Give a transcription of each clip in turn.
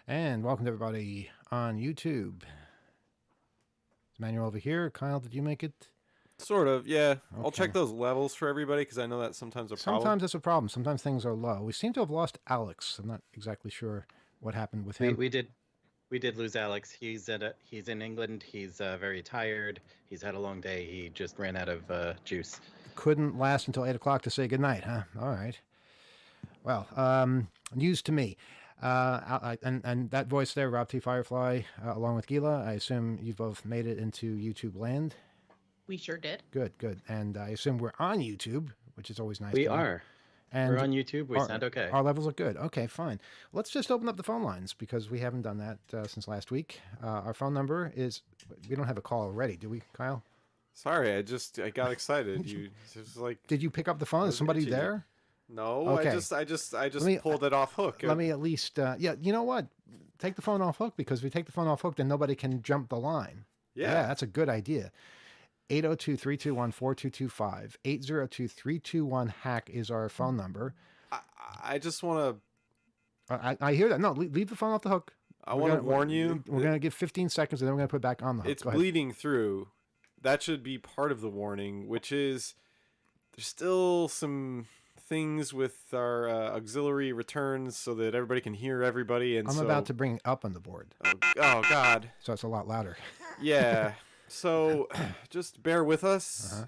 And welcome to everybody on YouTube. Is Manuel over here? Kyle, did you make it? Sort of, yeah. I'll Okay. check those levels for everybody because I know that's sometimes a problem. Sometimes it's a problem. Sometimes things are low. We seem to have lost Alex. I'm not exactly sure what happened with We him. we did we did lose Alex. He's in England. He's very tired. He's had a long day. He just ran out of juice. Couldn't last until 8 o'clock to say goodnight, huh? All right. Well, news to me. And that voice there, Rob T. Firefly, along with Gila, I assume you've both made it into YouTube land. We sure did. Good, good. And I assume we're on YouTube, which is always nice We to know. are. And We're on YouTube. We sound okay. Our levels look good. Okay, fine. Let's just open up the phone lines because we haven't done that since last week. Our phone number is, we don't have a call already, do we, Kyle? Sorry, I got excited. You just like Did you pick up the phone? Is somebody itchy. there? no. Okay. I just me- pulled it off hook. Let me at least, yeah, you know what? Take the phone off hook because if we take the phone off hook, then nobody can jump the line. Yeah. That's a good idea. 802-321-4225. 802-321-HACK is our phone number. I just want to. I hear that. No, leave the phone off the hook. I want to warn you. We're going to give 15 seconds and then we're going to put it back on the hook. It's Go ahead. bleeding through. That should be part of the warning, which is there's still some things with our auxiliary returns so that everybody can hear everybody. And I'm so, about to bring it up on the board, Oh God. so it's a lot louder. Yeah. So just bear with us.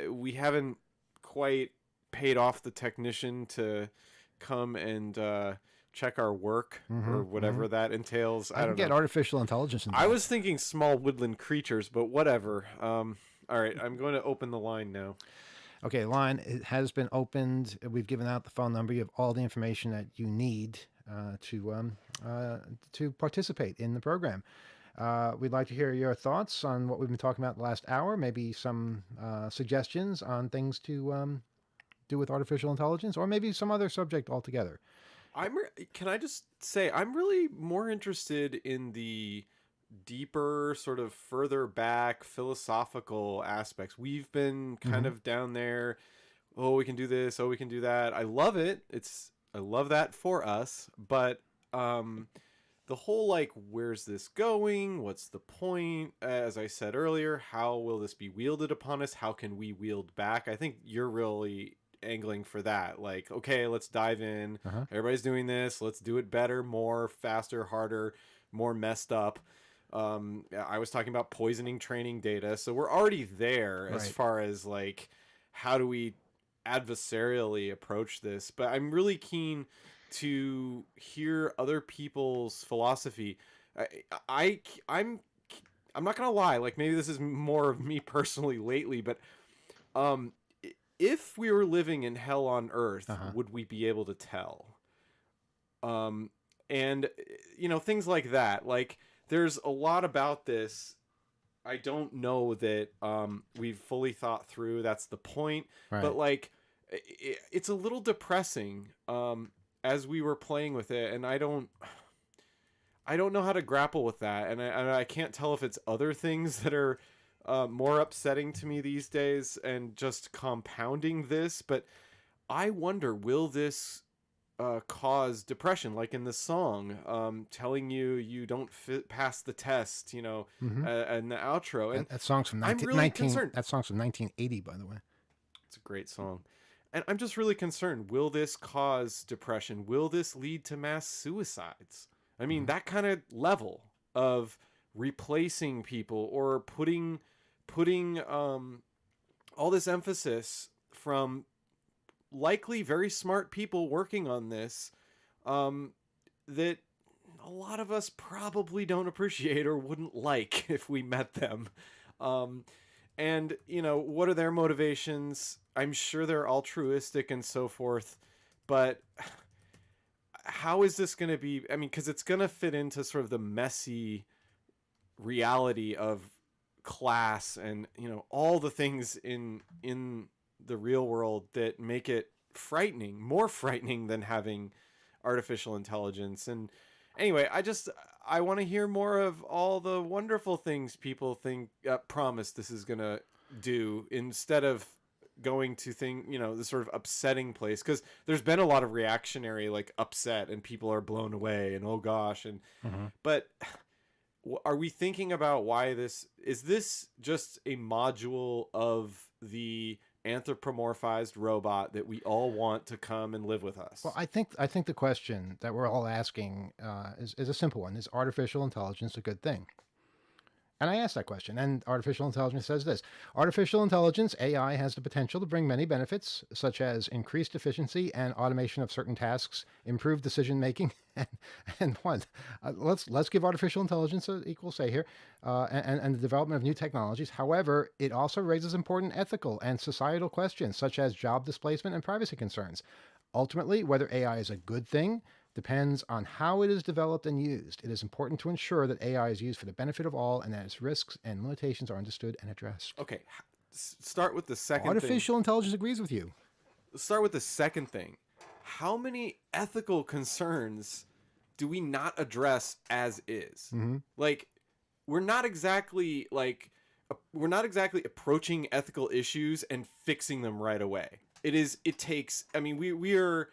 We haven't quite paid off the technician to come and check our work or whatever that entails. I I can don't get know. artificial intelligence in I there. was thinking small woodland creatures, but whatever. All right, I'm going to open the line now. Okay, line it has been opened. We've given out the phone number. You have all the information that you need to participate in the program. We'd like to hear your thoughts on what we've been talking about the last hour. Maybe some suggestions on things to do with artificial intelligence, or maybe some other subject altogether. Can I just say I'm really more interested in the deeper, sort of further back philosophical aspects. We've been kind of down there. Oh, we can do this. Oh, we can do that. I love it. I love that for us. But the whole like, where's this going? What's the point? As I said earlier, how will this be wielded upon us? How can we wield back? I think you're really angling for that. Like, okay, let's dive in. Everybody's doing this. Let's do it better, more, faster, harder, more messed up. I was talking about poisoning training data, so we're already there as Right. far as like how do we adversarially approach this. But I'm really keen to hear other people's philosophy. I'm not gonna lie. Like maybe this is more of me personally lately, but if we were living in hell on earth, would we be able to tell? And you know, things like that. Like there's a lot about this I don't know that we've fully thought through. That's the point. Right. But like it's a little depressing as we were playing with it, and I don't know how to grapple with that, and I can't tell if it's other things that are more upsetting to me these days and just compounding this. But I wonder, will this cause depression, like in the song, telling you don't pass the test, you know, and the outro. And That song's from I'm really concerned. That song's from 1980, by the way. It's a great song. And I'm just really concerned. Will this cause depression? Will this lead to mass suicides? I mean, that kind of level of replacing people or putting all this emphasis from likely very smart people working on this that a lot of us probably don't appreciate or wouldn't like if we met them. And, you know, what are their motivations? I'm sure they're altruistic and so forth, but how is this going to be? I mean, because it's going to fit into sort of the messy reality of class and, you know, all the things in the real world that make it frightening, more frightening than having artificial intelligence. And anyway, I want to hear more of all the wonderful things people think promise this is gonna do, instead of going to the sort of upsetting place, because there's been a lot of reactionary like upset and people are blown away and oh gosh, and Mm-hmm. but are we thinking about why this is this just a module of the anthropomorphized robot that we all want to come and live with us? Well, I think the question that we're all asking is a simple one: is artificial intelligence a good thing? And I asked that question, and artificial intelligence says this: artificial intelligence (AI) has the potential to bring many benefits, such as increased efficiency and automation of certain tasks, improved decision making, and what? Let's give artificial intelligence an equal say here, and the development of new technologies. However, it also raises important ethical and societal questions, such as job displacement and privacy concerns. Ultimately, whether AI is a good thing depends on how it is developed and used. It is important to ensure that AI is used for the benefit of all and that its risks and limitations are understood and addressed. Okay, start with the second Artificial intelligence agrees with you. thing. Start with the second thing. How many ethical concerns do we not address as is? Mhm. Like, we're not exactly approaching ethical issues and fixing them right away. It takes, I mean, we are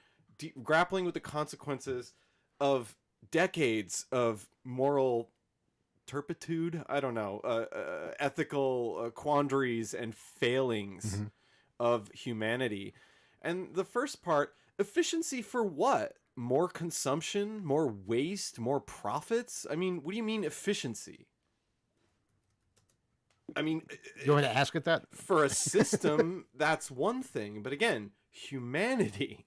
grappling with the consequences of decades of moral turpitude, I don't know, ethical quandaries and failings Mhm. of humanity. And the first part, efficiency for what? More consumption, more waste, more profits? I mean, what do you mean efficiency? I mean, You want me to ask it that? for a system, that's one thing. But again, humanity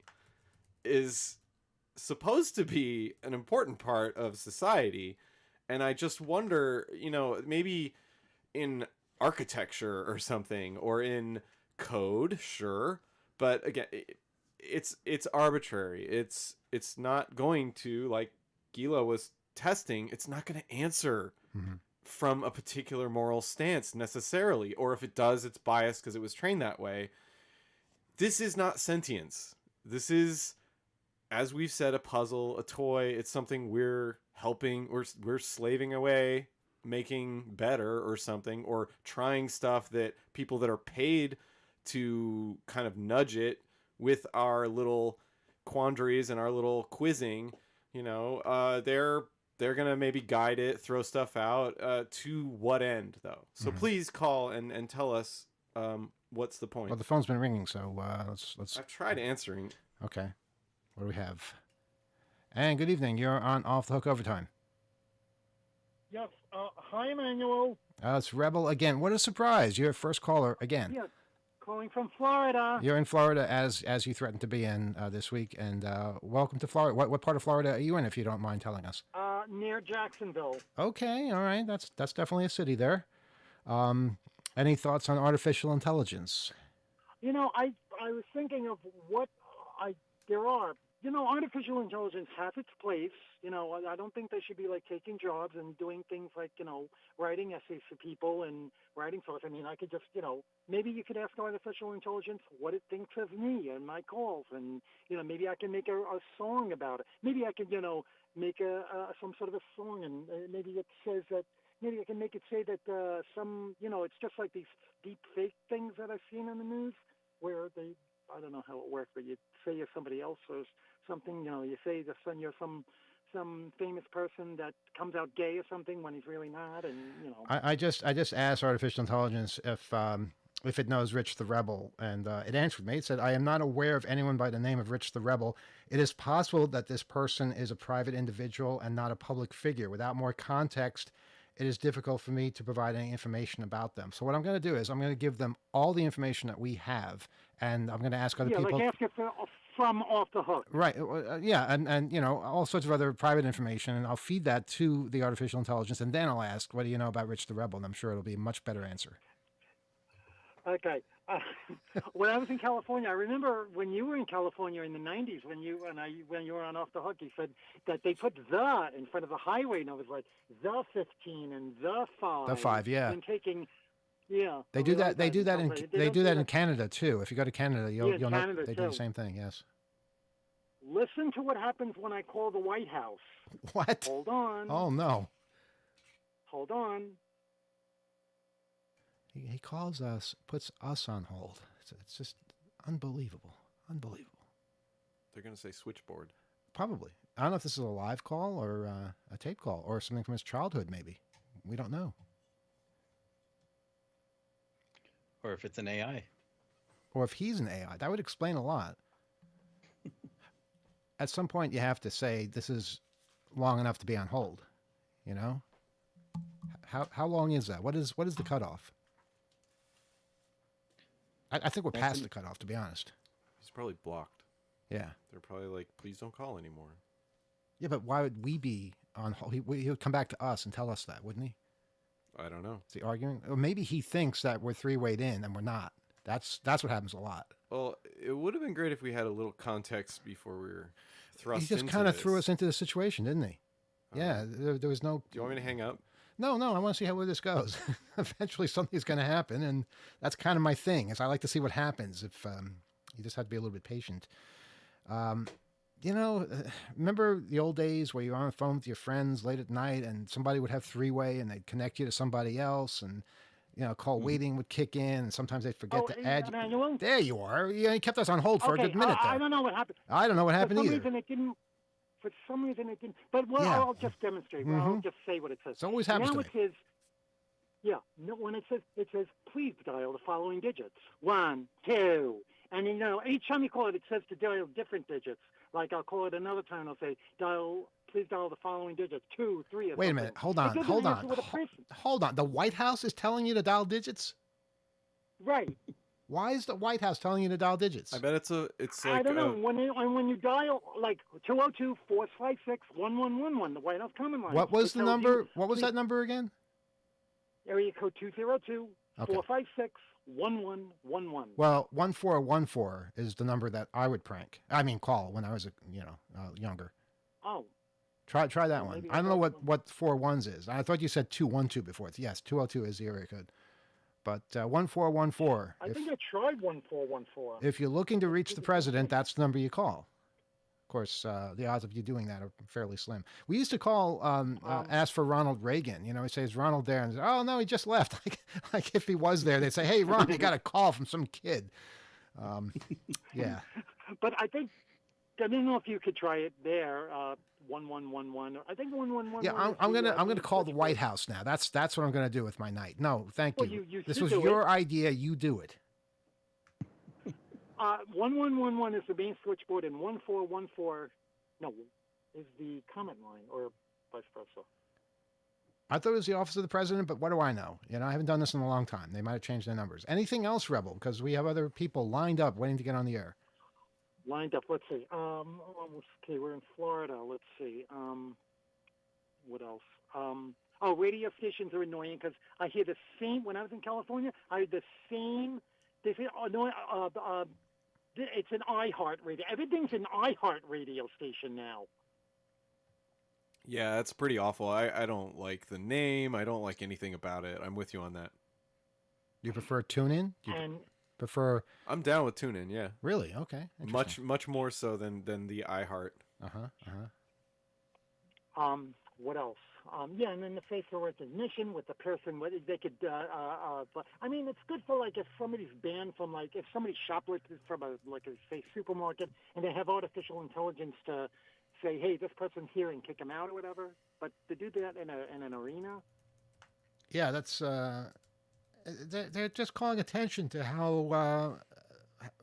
is supposed to be an important part of society. And I just wonder, maybe in architecture or something, or in code, sure. But again, it's arbitrary. It's not going to, like Gila was testing, it's not going to answer Mhm. from a particular moral stance necessarily, or if it does, it's biased because it was trained that way. This is not sentience. This is, as we've said, a puzzle, a toy. It's something we're helping, we're slaving away, making better or something, or trying stuff that people that are paid to kind of nudge it with our little quandaries and our little quizzing, they're gonna maybe guide it, throw stuff out. To what end, though? So Mhm. please call and tell us what's the point. Well, the phone's been ringing, so let's. I've tried answering. Okay, what do we have? And good evening. You're on Off the Hook Overtime. Yes. Hi, Emmanuel. It's Rebel again. What a surprise! You're first caller again. Yes. Calling from Florida. You're in Florida as you threatened to be in this week, and welcome to Florida. What part of Florida are you in, if you don't mind telling us? Near Jacksonville. Okay, all right. That's definitely a city there. Any thoughts on artificial intelligence? I was thinking of what there are. Artificial intelligence has its place. I don't think they should be like taking jobs and doing things like, writing essays for people and writing thoughts. I mean, I could just, maybe you could ask artificial intelligence what it thinks of me and my calls, and maybe I can make a song about it. Maybe I could, make some sort of a song, and maybe it says that. Maybe I can make it say that it's just like these deep fake things that I've seen in the news, where I don't know how it works, but you say you're somebody else or something, you say that you're some famous person that comes out gay or something when he's really not, and I just asked artificial intelligence if it knows Rich the Rebel, and it answered me. It said, "I am not aware of anyone by the name of Rich the Rebel. It is possible that this person is a private individual and not a public figure. Without more context, it is difficult for me to provide any information about them." So what I'm going to do is I'm going to give them all the information that we have, and I'm going to ask other yeah, people. like ask it from Off the Hook. Right. Yeah. And all sorts of other private information. And I'll feed that to the artificial intelligence. And then I'll ask, what do you know about Rich the Rebel? And I'm sure it'll be a much better answer. Okay. When I was in California, I remember when you were in California in the '90s, when you were on Off the Hook, you said that they put "the" in front of the highway, and it was like the 15 and the 5. The 5, yeah. And taking, yeah. They do that. They do that in They do that in Canada too. If you go to Canada, you'll know Canada, they do the too. same thing. Yes. Listen to what happens when I call the White House. What? Hold on. Oh no. Hold on. He calls us, puts us on hold. It's just unbelievable. Unbelievable. They're gonna say switchboard. Probably. I don't know if this is a live call or a tape call or something from his childhood, maybe. We don't know. Or if it's an AI. Or if he's an AI. That would explain a lot. At some point, you have to say this is long enough to be on hold. You know? How long is that? What is the cutoff? I think we're past the cutoff, to be honest. He's probably blocked. Yeah. They're probably like, please don't call anymore. Yeah, but why would we be on hold? He would come back to us and tell us that, wouldn't he? I don't know. Is he arguing? Or maybe he thinks that we're three-wayed in and we're not. That's what happens a lot. Well, it would have been great if we had a little context before we were thrust He just into kind of this. threw us into the situation, didn't he? Yeah, Uh-huh. there was no... Do you want me to hang up? No, I want to see how this goes. Eventually something's going to happen, and that's kind of my thing, is I like to see what happens. If you just have to be a little bit patient. Remember the old days where you're on the phone with your friends late at night and somebody would have three-way and they'd connect you to somebody else and, call waiting would kick in and sometimes they'd forget to add you. Emmanuel? There you are. You kept us on hold for a good minute there. I don't know what happened. I don't know what happened For some either. reason it didn't. For some reason it didn't. But Yeah. I'll just demonstrate. I'll just say what it says. It always happens now to it says, when it says, please dial the following digits. 1, 2. And each time you call it, it says to dial different digits. Like I'll call it another time. I'll say please dial the following digits. 2, 3. Or Wait a something. minute. Hold It on. doesn't Hold answer on. with a person. Hold on. The White House is telling you to dial digits? Right. Why is the White House telling you to dial digits? I bet it's like I don't know. When you dial like 202-456-1111, the White House common line. What was it the tells number? you, What was please- that number again? Area code 202-456-1111. Well, 1414 is the number that I would call when I was younger. Oh, Try that Well, one. maybe I don't I know don't what 4 ones is. I thought you said 212 before. Yes, 202 is the area code. But 1414. I think I tried 1414. If you're looking to reach the president, that's the number you call. Of course, the odds of you doing that are fairly slim. We used to call, ask for Ronald Reagan. He says, Ronald there? And oh, no, he just left. like if he was there, they'd say, hey, Ron, you got a call from some kid. Yeah. But I don't know if you could try it there. 1111. I think 1111. Yeah, I'm gonna call the White House now. That's what I'm gonna do with my night. No, thank Well, you. you This should was do your idea. You do it. 1111 is the main switchboard, and 1414 is the comment line, or vice versa. I thought it was the office of the president, but what do I know? I haven't done this in a long time. They might have changed their numbers. Anything else, Rebel? Because we have other people lined up waiting to get on the air. Lined up. Let's see. Okay, we're in Florida. Let's see. What else? Radio stations are annoying because I hear the same. When I was in California, I heard the same. They say, it's an iHeart radio. Everything's an iHeart radio station now. Yeah, that's pretty awful. I don't like the name. I don't like anything about it. I'm with you on that. You prefer TuneIn? Do you And prefer? I'm down with TuneIn. Yeah, Really? Okay. much more so than the iHeart. what else? And then the facial recognition with the person, whether they could, but I mean, it's good for like if somebody's banned from if somebody shoplifted from a say supermarket and they have artificial intelligence to say, hey, this person's here and kick them out or whatever. But to do that in an arena. Yeah, that's. They're just calling attention to how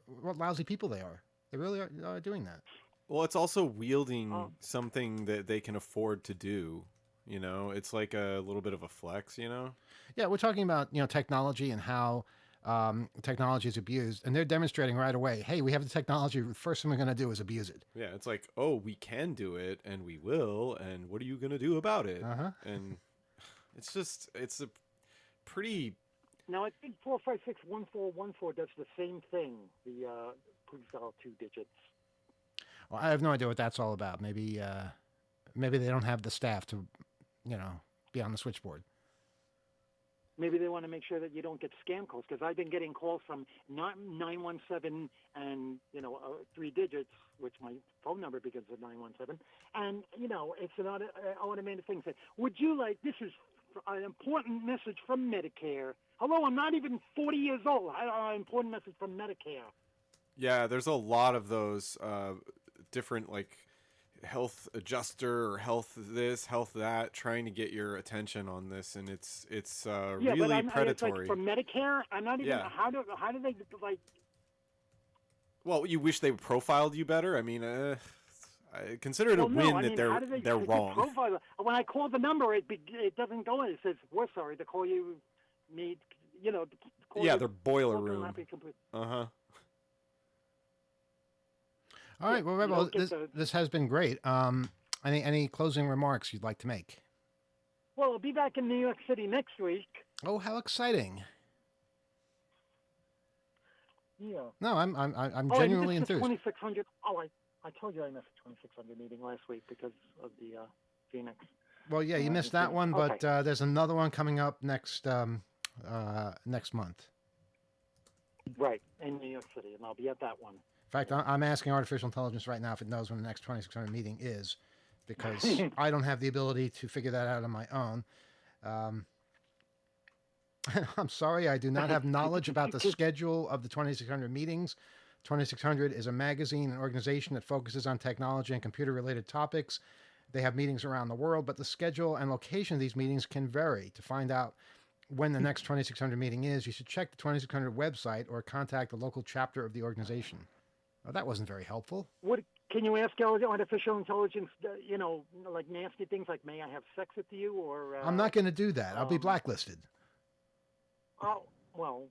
what lousy people they are. They really are doing that. Well, it's also wielding something that they can afford to do. It's like a little bit of a flex. Yeah, we're talking about technology and how technology is abused, and they're demonstrating right away. Hey, we have the technology. The first thing we're going to do is abuse it. Yeah, it's like, oh, we can do it, and we will, and what are you going to do about it? And it's a pretty. Now I think 456-1414 does the same thing. The please dial 2 digits. Well, I have no idea what that's all about. Maybe they don't have the staff to, be on the switchboard. Maybe they want to make sure that you don't get scam calls, because I've been getting calls from 917 and 3 digits, which my phone number begins with 917, and it's an automated thing. Say, would you like? This is an important message from Medicare. Hello, I'm not even 40 years old. Important message from Medicare. Yeah, there's a lot of those different like health adjuster or health this, health that, trying to get your attention on this, and it's Yeah, but really it's predatory. like from Medicare. I'm not even. Yeah. How do they like? Well, you wish they profiled you better. I mean, I consider it a Well, no, win I that mean, how do they they're wrong. profile? When I call the number, it doesn't go in. It says we're sorry to call you. Need to call Yeah, you their boiler broken room. happy complete. Uh-huh. All right. Yeah, Well, you Rebel, don't get this has been great. Any closing remarks you'd like to make? Well, I'll be back in New York City next week. Oh, how exciting! Yeah. No, I'm Oh, genuinely I missed the enthused. 2600. Oh, I told you I missed the 2600 meeting last week because of the Phoenix. Well, yeah, you in missed that Phoenix. one, but Okay. there's another one coming up next month. Right, in New York City, and I'll be at that one. In fact, I'm asking artificial intelligence right now if it knows when the next 2600 meeting is, because I don't have the ability to figure that out on my own. I'm sorry, I do not have knowledge about the schedule of the 2600 meetings. 2600 is a magazine and organization that focuses on technology and computer-related topics. They have meetings around the world, but the schedule and location of these meetings can vary. To find out when the next 2600 meeting is, you should check the 2600 website or contact the local chapter of the organization. Well, that wasn't very helpful. What can you ask artificial intelligence? Like nasty things like, "May I have sex with you?" Or I'm not going to do that. I'll be blacklisted. Oh well.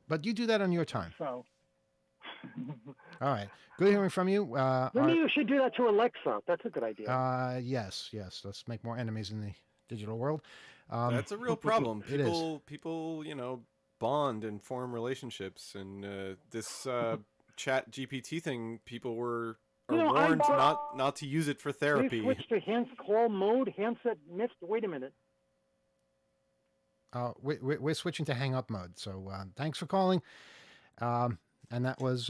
But you do that on your time. So. All right. Good hearing from you. Maybe you should do that to Alexa. That's a good idea. Yes. Let's make more enemies in the digital world. That's a real problem. It is. People, bond and form relationships, and this Chat GPT thing, people are warned not to use it for therapy. Please switch to handset call mode. Handset missed. Wait a minute. We're switching to hang up mode. So thanks for calling. And that was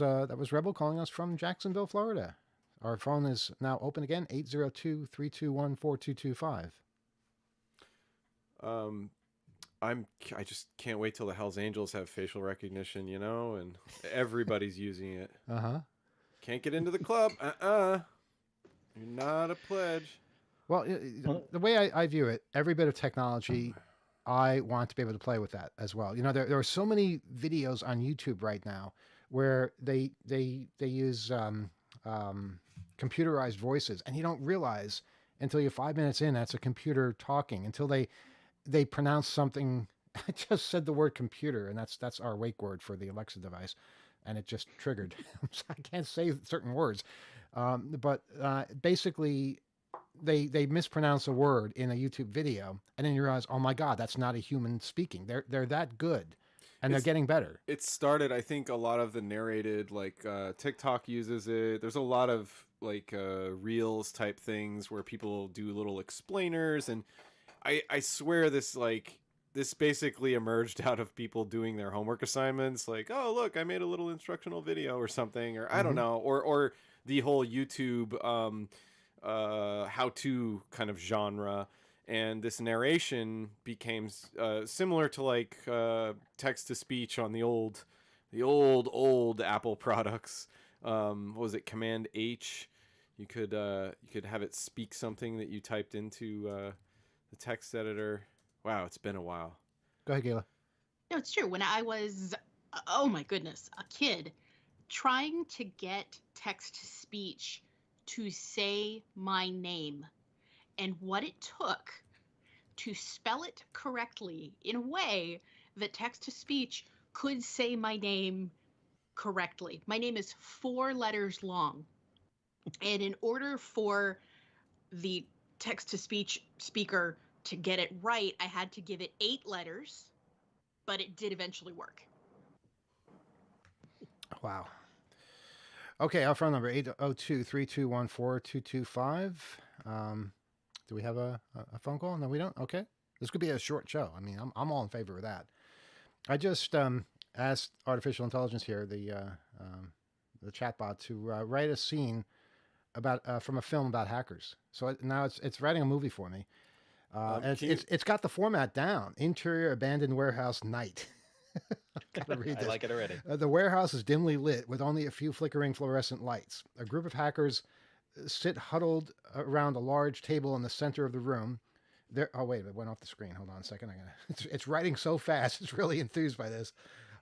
Rebel calling us from Jacksonville, Florida. Our phone is now open again, 802-321-4225. I just can't wait till the Hells Angels have facial recognition, and everybody's using it. Uh-huh. Can't get into the club. You're not a pledge. Well, the way I view it, every bit of technology, I want to be able to play with that as well. There are so many videos on YouTube right now where they use computerized voices, and you don't realize until you're 5 minutes in that's a computer talking, until they pronounce something. I just said the word computer, and that's our wake word for the Alexa device, and it just triggered. I can't say certain words, but basically they mispronounce a word in a YouTube video, and then you realize, oh my God, that's not a human speaking. They're that good, and they're getting better. It started, I think, a lot of the narrated, like TikTok uses it. There's a lot of like reels type things where people do little explainers, and I swear this basically emerged out of people doing their homework assignments, like, oh look, I made a little instructional video or something, or I don't know, or the whole YouTube how-to kind of genre, and this narration became similar to like text-to-speech on the old Apple products. What was it, Command H? You could have it speak something that you typed into the text editor. Wow, it's been a while. Go ahead, Gayla. No, it's true. When I was, oh my goodness, a kid, trying to get text-to-speech to say my name and what it took to spell it correctly in a way that text-to-speech could say my name correctly. My name is 4 letters long. And in order for the text-to-speech speaker to get it right, I had to give it 8 letters, but it did eventually work. Wow. Okay, our phone number, 802-321-4225. Do we have a phone call? No, we don't? Okay. This could be a short show. I mean, I'm all in favor of that. I just asked artificial intelligence here, the chatbot, to write a scene about from a film about hackers. So now it's writing a movie for me. And it's, Can you- it's got the format down. Interior abandoned warehouse night. Gotta read I this. like it already. The warehouse is dimly lit with only a few flickering fluorescent lights. A group of hackers sit huddled around a large table in the center of the room. Oh wait, it went off the screen. Hold on a second. It's writing so fast. It's really enthused by this.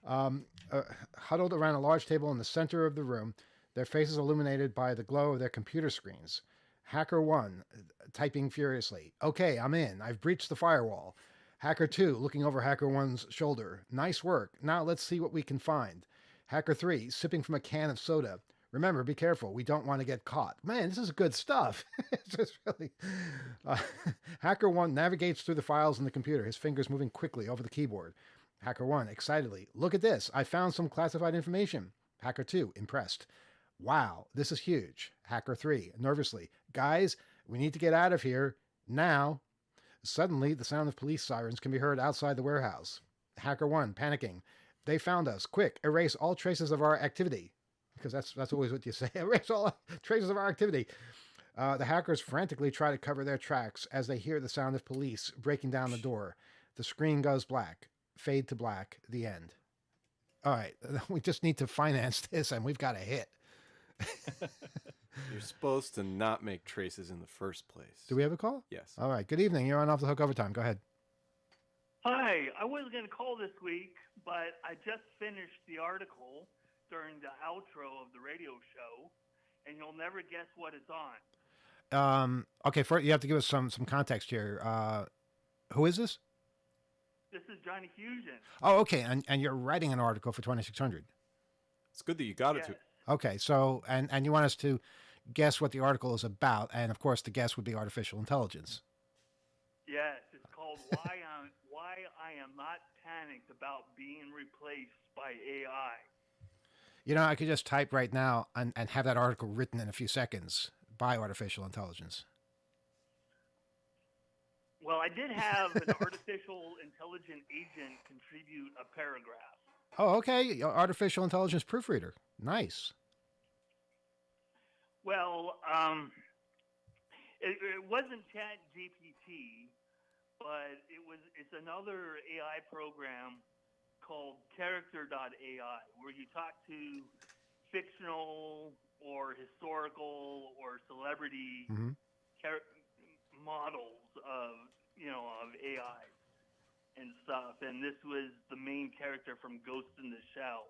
Huddled around a large table in the center of the room, their faces illuminated by the glow of their computer screens. Hacker 1, typing furiously. Okay, I'm in. I've breached the firewall. Hacker 2, looking over Hacker 1's shoulder. Nice work. Now let's see what we can find. Hacker 3, sipping from a can of soda. Remember, be careful. We don't want to get caught. Man, this is good stuff. It's just really. Hacker 1 navigates through the files in the computer, his fingers moving quickly over the keyboard. Hacker 1, excitedly. Look at this. I found some classified information. Hacker 2, impressed. Wow, this is huge. Hacker 3, nervously. Guys, we need to get out of here now. Suddenly, the sound of police sirens can be heard outside the warehouse. Hacker 1, panicking. They found us. Quick, erase all traces of our activity. Because that's always what you say. Erase all traces of our activity. The hackers frantically try to cover their tracks as they hear the sound of police breaking down the door. The screen goes black. Fade to black. The end. All right. We just need to finance this, and we've got a hit. You're supposed to not make traces in the first place. Do we have a call? Yes. All right. Good evening. You're on Off the Hook Overtime. Go ahead. Hi, I was going to call this week, but I just finished the article during the outro of the radio show, and you'll never guess what it's on. Okay. First, you have to give us some context here. Who is this? This is Johnny Fusion. Oh, okay. And you're writing an article for 2600. It's good that you got it Yes. to. Okay. So, and you want us to guess what the article is about, and of course, the guess would be artificial intelligence. Yes, it's called Why I Am Not Panicked About Being Replaced by AI. You know, I could just type right now and have that article written in a few seconds by artificial intelligence. Well, I did have an artificial intelligent agent contribute a paragraph. Oh, okay. Artificial intelligence proofreader. Nice. Well, it wasn't Chat GPT, but it's another AI program called Character.ai, where you talk to fictional or historical or celebrity Mhm. models of AI and stuff. And this was the main character from Ghost in the Shell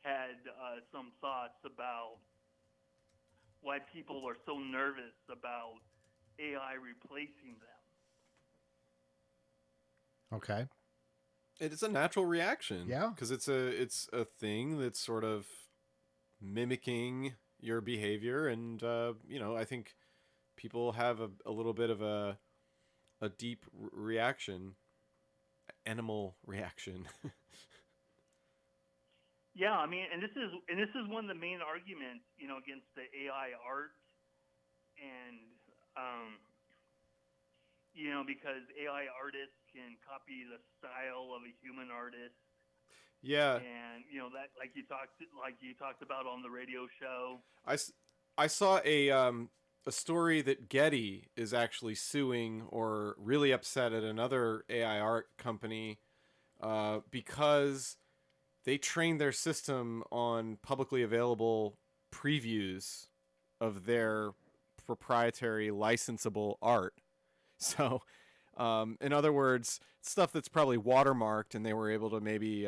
had some thoughts about why people are so nervous about AI replacing them. Okay. It is a natural reaction. Yeah. Because it's a thing that's sort of mimicking your behavior, and I think people have a little bit of a deep reaction, animal reaction. Yeah, I mean, and this is one of the main arguments, against the AI art, and because AI artists can copy the style of a human artist, Yeah. and that like you talked about on the radio show. I saw a story that Getty is actually suing or really upset at another AI art company because they trained their system on publicly available previews of their proprietary licensable art. So, in other words, stuff that's probably watermarked, and they were able to maybe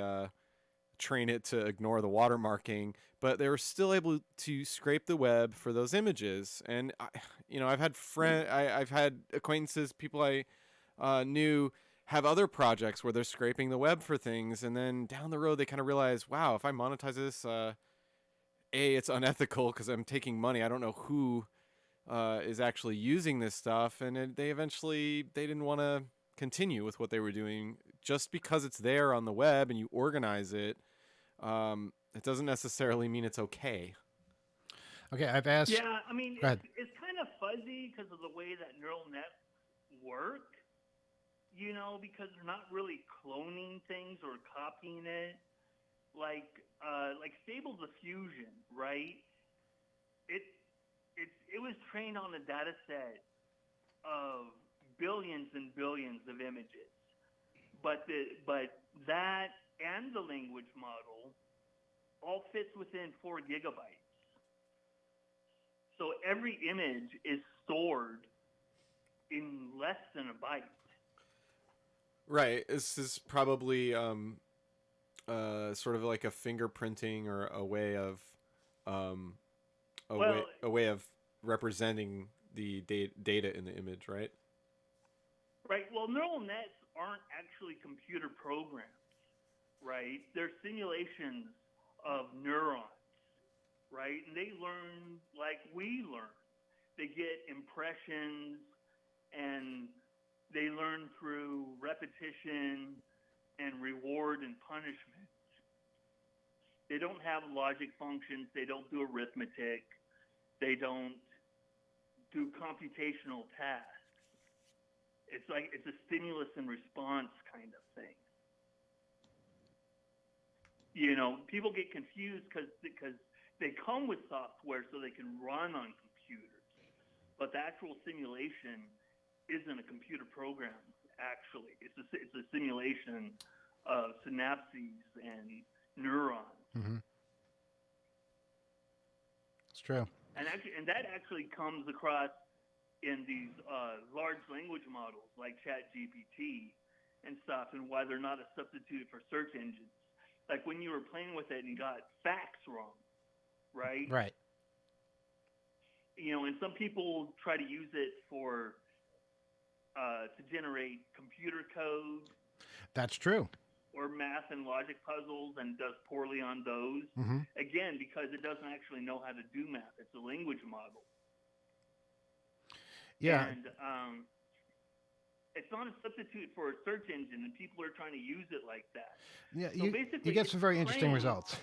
train it to ignore the watermarking, but they were still able to scrape the web for those images. And I've had I've had acquaintances, people I knew, have other projects where they're scraping the web for things, and then down the road they kind of realize, wow, if I monetize this, it's unethical because I'm taking money. I don't know who is actually using this stuff, and they didn't want to continue with what they were doing just because it's there on the web and you organize it. It doesn't necessarily mean it's okay. Okay, I've asked. Yeah, I mean, Go ahead. it's kind of fuzzy because of the way that neural nets work, because they're not really cloning things or copying it. Like Stable Diffusion, right? It was trained on a data set of billions and billions of images. But that and the language model all fits within 4 gigabytes. So every image is stored in less than a byte. Right. This is probably sort of like a fingerprinting or a way of a way of representing the data in the image, right? Right. Well, neural nets aren't actually computer programs, right? They're simulations of neurons, right? And they learn like we learn. They get impressions and they learn through repetition and reward and punishment. They don't have logic functions. They don't do arithmetic. They don't do computational tasks. It's like it's a stimulus and response kind of thing. You know, people get confused because they come with software so they can run on computers, but the actual simulation isn't a computer program. Actually, it's a simulation of synapses and neurons. Mm-hmm. It's true. And that actually comes across in these large language models like ChatGPT and stuff, and why they're not a substitute for search engines. Like when you were playing with it and you got facts wrong, right? Right. You know, and some people try to use it for to generate computer code. That's true. Or math and logic puzzles, and does poorly on those. Mm-hmm. Again, because it doesn't actually know how to do math. It's a language model. Yeah. And it's not a substitute for a search engine, and people are trying to use it like that. Yeah, So you basically, get some very interesting trained- results.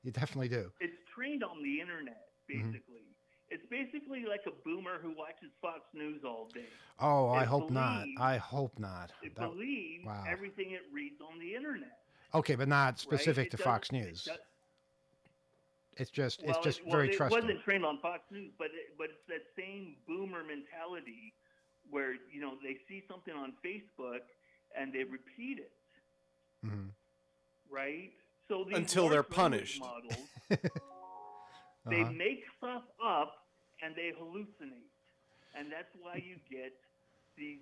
You definitely do. It's trained on the internet, basically. It's basically like a boomer who watches Fox News all day. Oh, I It hope not. believes- I hope not. It That- believes wow. everything it reads on the internet. okay, but not specific It to doesn't- Fox it News. does- It's just Well, very it trustful. wasn't trained on Fox News, but it's that same boomer mentality where, you know, they see something on Facebook and they repeat it, Mhm. right? So these Until large they're language punished. models, they Uh-huh. make stuff up and they hallucinate, and that's why you get these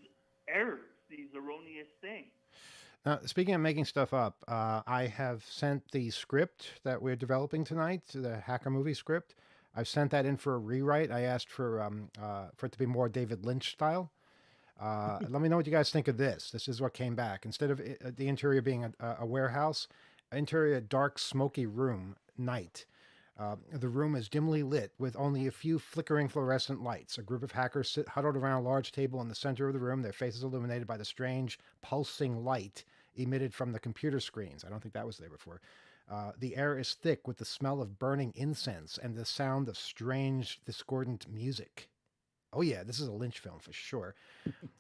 errors, these erroneous things. Now, speaking of making stuff up, I have sent the script that we're developing tonight, the Hacker movie script. I've sent that in for a rewrite. I asked for it to be more David Lynch style. Let me know what you guys think of this. This is what came back. Instead of the interior being a warehouse, interior dark, smoky room, night. The room is dimly lit with only a few flickering fluorescent lights. A group of hackers sit huddled around a large table in the center of the room, their faces illuminated by the strange, pulsing light emitted from the computer screens. I don't think that was there before. The air is thick with the smell of burning incense and the sound of strange, discordant music. Oh yeah, this is a Lynch film for sure.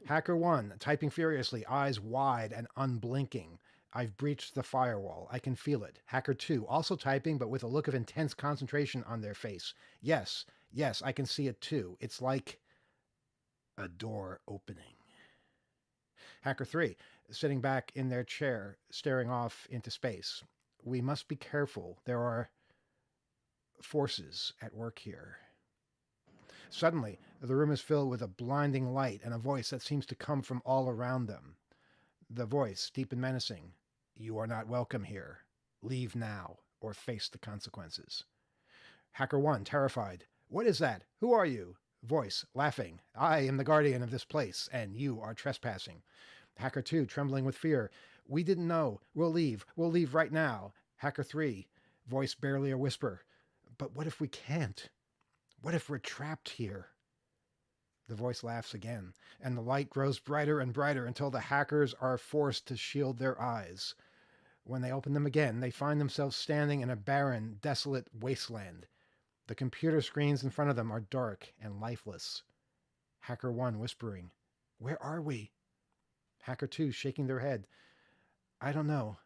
Hacker 1, typing furiously, eyes wide and unblinking. I've breached the firewall. I can feel it. Hacker 2, also typing, but with a look of intense concentration on their face. Yes, I can see it too. It's like a door opening. Hacker 3, sitting back in their chair, staring off into space. We must be careful. There are forces at work here. Suddenly, the room is filled with a blinding light and a voice that seems to come from all around them. The voice, deep and menacing. You are not welcome here. Leave now, or face the consequences. Hacker 1, terrified. What is that? Who are you? Voice, laughing. I am the guardian of this place, and you are trespassing. Hacker 2, trembling with fear. We didn't know. We'll leave. We'll leave right now. Hacker 3, voice barely a whisper. But what if we can't? What if we're trapped here? The voice laughs again, and the light grows brighter and brighter until the hackers are forced to shield their eyes. When they open them again, they find themselves standing in a barren, desolate wasteland. The computer screens in front of them are dark and lifeless. Hacker 1 whispering, Where are we? Hacker 2 shaking their head. I don't know,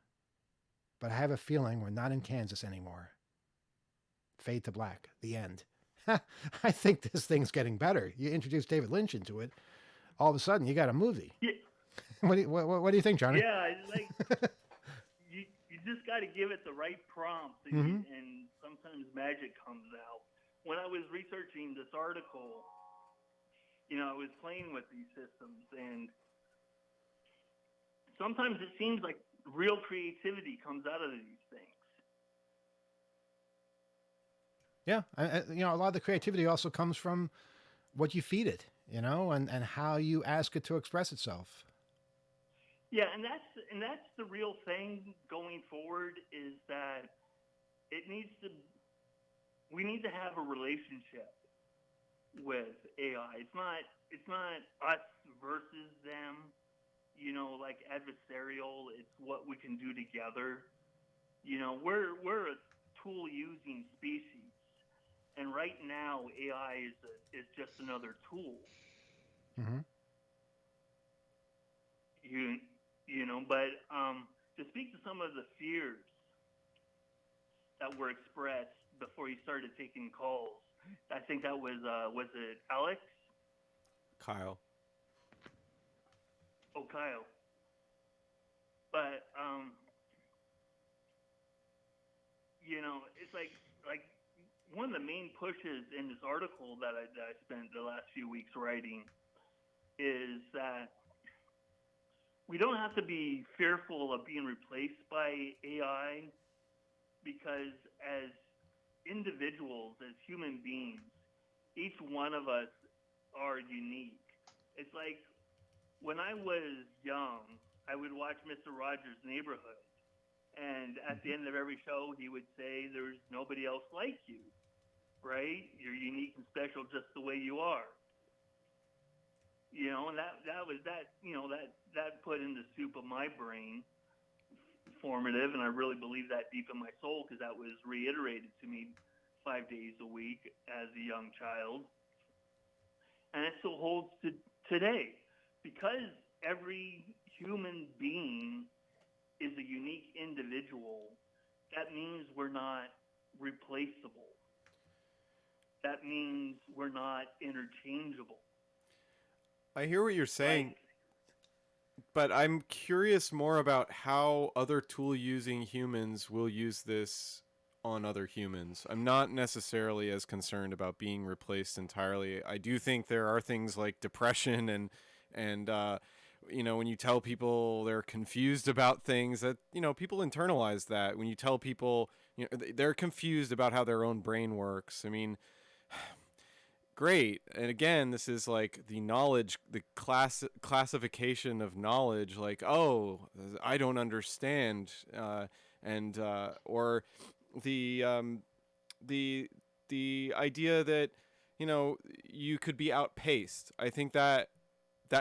but I have a feeling we're not in Kansas anymore. Fade to black. The end. I think this thing's getting better. You introduced David Lynch into it. all of a sudden you got a movie. Yeah, What do you think, Johnny? yeah, it's like you just got to give it the right prompts, and sometimes magic comes out. When I was researching this article, I was playing with these systems, and sometimes it seems like real creativity comes out of these things. Yeah, a lot of the creativity also comes from what you feed it, and how you ask it to express itself. Yeah, and that's the real thing going forward, is that we need to have a relationship with AI. It's not us versus them, like adversarial. It's what we can do together. We're a tool using species, and right now AI is just another tool. Mm-hmm. But to speak to some of the fears that were expressed before you started taking calls, I think that was it Alex? Kyle. Oh, Kyle. But it's like one of the main pushes in this article that I spent the last few weeks writing is that we don't have to be fearful of being replaced by AI, because as individuals, as human beings, each one of us are unique. It's like when I was young, I would watch Mr. Rogers' Neighborhood, and at the end of every show, he would say, "There's nobody else like you, right? You're unique and special just the way you are." And that put in the soup of my brain, formative, and I really believe that deep in my soul, because that was reiterated to me 5 days a week as a young child, and it still holds to today, because every human being is a unique individual. That means we're not replaceable. That means we're not interchangeable. I hear what you're saying, Like, but I'm curious more about how other tool using humans will use this on other humans. I'm not necessarily as concerned about being replaced entirely. I do think there are things like depression and when you tell people they're confused about things, that people internalize that. When you tell people they're confused about how their own brain works, I mean, great. And again, this is like the knowledge, the classification of knowledge, like, oh, I don't understand, or the idea that you could be outpaced. I think that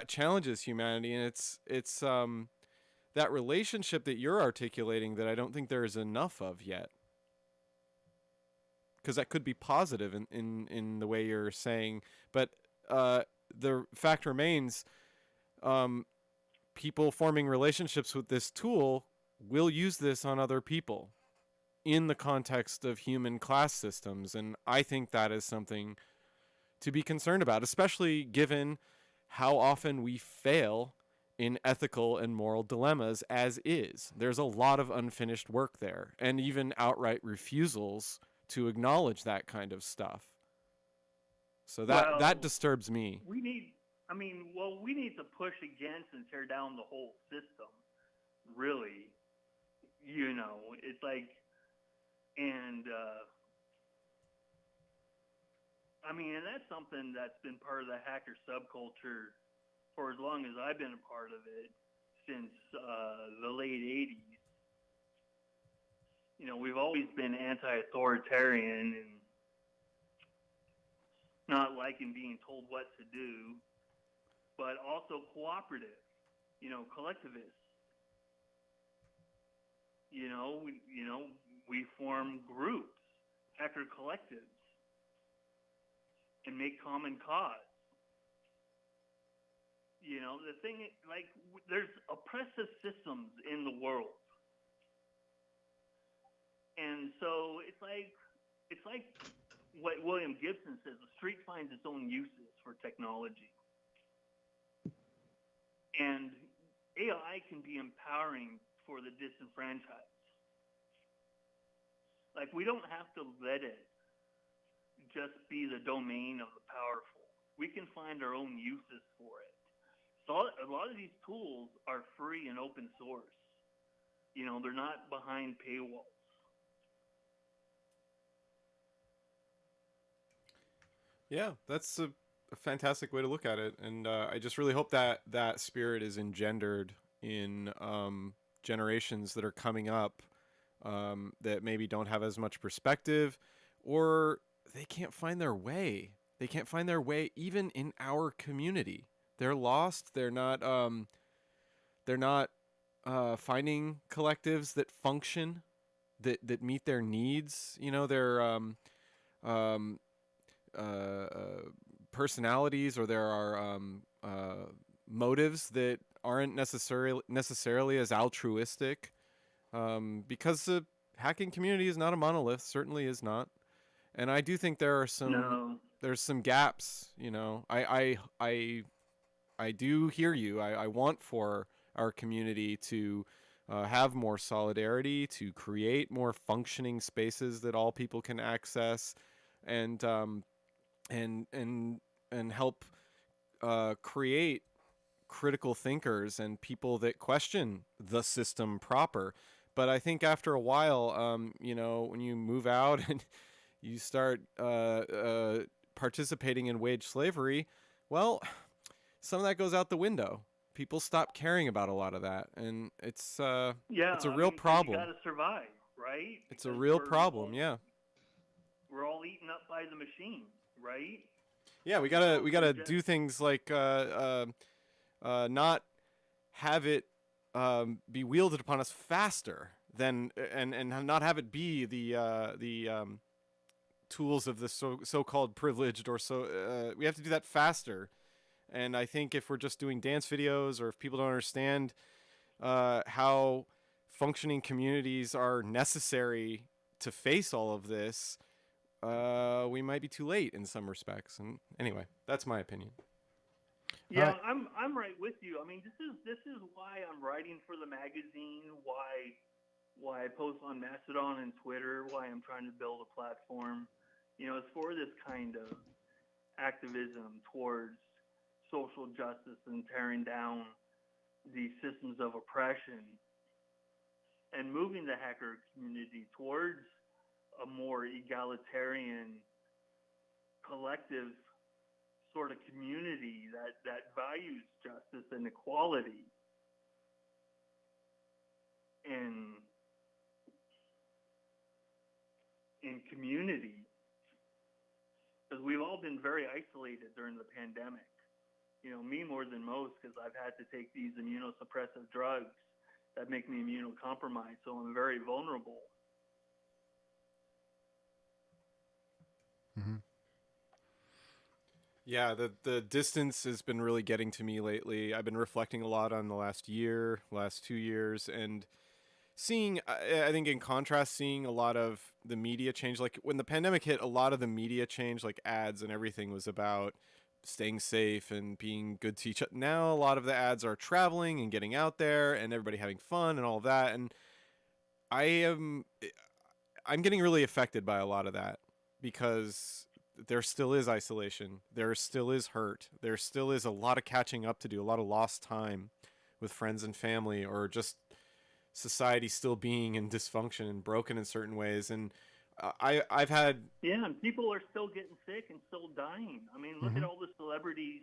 challenges humanity, and it's that relationship that you're articulating that I don't think there is enough of yet, because that could be positive in the way you're saying, but the fact remains, people forming relationships with this tool will use this on other people in the context of human class systems, and I think that is something to be concerned about, especially given how often we fail in ethical and moral dilemmas as is. There's a lot of unfinished work there, and even outright refusals to acknowledge that kind of stuff. So that disturbs me. we need to push against and tear down the whole system, really. It's like, and and that's something that's been part of the hacker subculture for as long as I've been a part of it, since the late 80s. We've always been anti-authoritarian and not liking being told what to do, but also cooperative, collectivist. We form groups, hacker collectives, and make common cause. The thing, like, there's oppressive systems in the world. And so it's like what William Gibson says, the street finds its own uses for technology. And AI can be empowering for the disenfranchised. Like, we don't have to let it just be the domain of the powerful. We can find our own uses for it. So a lot of these tools are free and open source. You know, they're not behind paywalls. Yeah, that's a fantastic way to look at it, and I just really hope that that spirit is engendered in generations that are coming up, that maybe don't have as much perspective, or they can't find their way. They can't find their way even in our community. They're lost. They're not finding collectives that function, that meet their needs. You know, their um, personalities, or there are motives that aren't necessarily as altruistic, because the hacking community is not a monolith, certainly is not. And I do think there are there's some gaps. You know, I do hear you. I want for our community to have more solidarity, to create more functioning spaces that all people can access, and and help create critical thinkers and people that question the system proper. But I think after a while, you know, when you move out and you start participating in wage slavery, well, some of that goes out the window. People stop caring about a lot of that, and it's a real problem. You got to survive, right? It's a real problem. Yeah. We're all eaten up by the machine, right? Yeah, we gotta do things like not have it be wielded upon us faster than, and not have it be the tools of the so-called privileged, or we have to do that faster. And I think if we're just doing dance videos, or if people don't understand how functioning communities are necessary to face all of this, we might be too late in some respects. And anyway, that's my opinion. Yeah, I'm right with you. I mean, this is why I'm writing for the magazine, why I post on Mastodon and Twitter, why I'm trying to build a platform. You know, it's for this kind of activism towards social justice and tearing down these systems of oppression, and moving the hacker community towards a more egalitarian, collective sort of community that values justice and equality. In community, because we've all been very isolated during the pandemic. You know, me more than most, because I've had to take these immunosuppressive drugs that make me immunocompromised, so I'm very vulnerable. Mm-hmm. Yeah, the distance has been really getting to me lately. I've been reflecting a lot on the last 2 years, and seeing, I think in contrast, seeing a lot of the media change. Like when the pandemic hit, a lot of the media change, like ads and everything, was about staying safe and being good to each other. Now a lot of the ads are traveling and getting out there and everybody having fun and all of that. And I'm getting really affected by a lot of that, because there still is isolation. There still is hurt. There still is a lot of catching up to do, a lot of lost time with friends and family, or just society still being in dysfunction and broken in certain ways. And I've had... Yeah, and people are still getting sick and still dying. I mean, look at all the celebrities